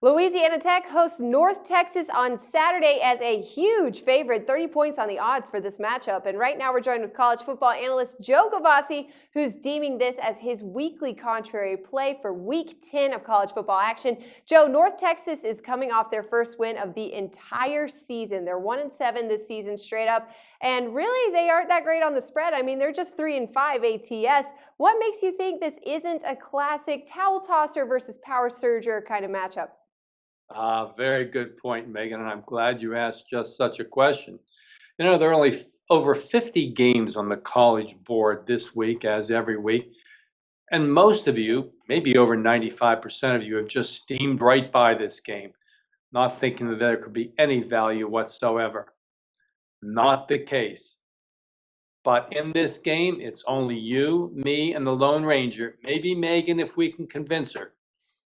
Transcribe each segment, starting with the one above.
Louisiana-Tech hosts North Texas on Saturday as a huge favorite, 30 points on the odds for this matchup. And right now we're joined with college football analyst Joe Gavassi, who's deeming this as his weekly contrary play for Week 10 of college football action. Joe, North Texas is coming off their first win of the entire season. They're 1-7 this season straight up, and really they aren't that great on the spread. I mean, they're just 3-5 ATS. What makes you think this isn't a classic towel tosser versus power surger kind of matchup? Very good point, Megan, and I'm glad you asked just such a question. You know, there are only over 50 games on the college board this week, as every week, and most of you, maybe over 95% of you, have just steamed right by this game, not thinking that there could be any value whatsoever. Not the case. But in this game, it's only you, me, and the Lone Ranger, maybe Megan if we can convince her,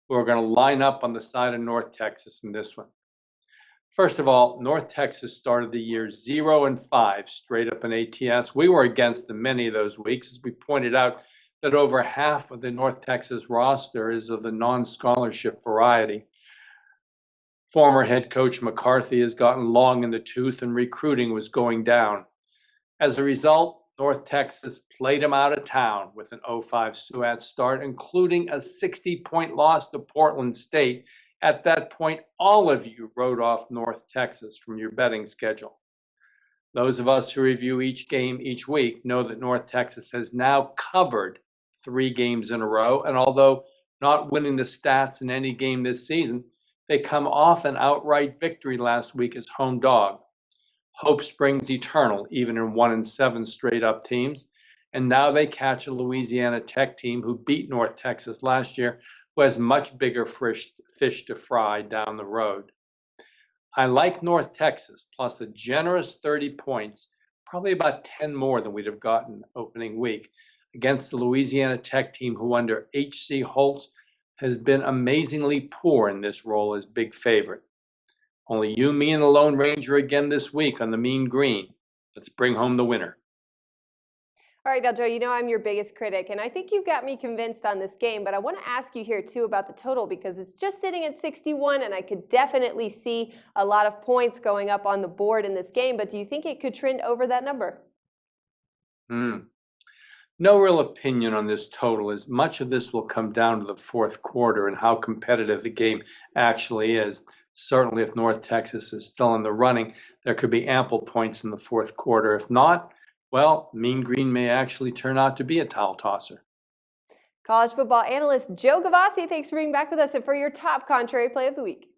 who are going to line up on the side of North Texas in this one. First of all, North Texas started the year 0-5 straight up in ATS. We were against them many of those weeks, as we pointed out that over half of the North Texas roster is of the non-scholarship variety. Former head coach McCarthy has gotten long in the tooth and recruiting was going down. As a result, North Texas played them out of town with an 0-5 SUAT start, including a 60-point loss to Portland State. At that point, all of you wrote off North Texas from your betting schedule. Those of us who review each game each week know that North Texas has now covered 3 games in a row, and although not winning the stats in any game this season, they come off an outright victory last week as home dog. Hope springs eternal, even in 1-7 straight up teams. And now they catch a Louisiana-Tech team who beat North Texas last year, who has much bigger fish to fry down the road. I like North Texas, plus a generous 30 points, probably about 10 more than we'd have gotten opening week, against the Louisiana-Tech team who under H.C. Holtz has been amazingly poor in this role as big favorite. Only you, me, and the Lone Ranger again this week on the Mean Green. Let's bring home the winner. All right, now, Joe, you know I'm your biggest critic, and I think you've got me convinced on this game, but I want to ask you here, too, about the total, because it's just sitting at 61, and I could definitely see a lot of points going up on the board in this game, but do you think it could trend over that number? No real opinion on this total, as much of this will come down to the fourth quarter and how competitive the game actually is. Certainly, if North Texas is still in the running, there could be ample points in the fourth quarter. If not, well, Mean Green may actually turn out to be a towel tosser. College football analyst Joe Gavassi, thanks for being back with us and for your top contrary play of the week.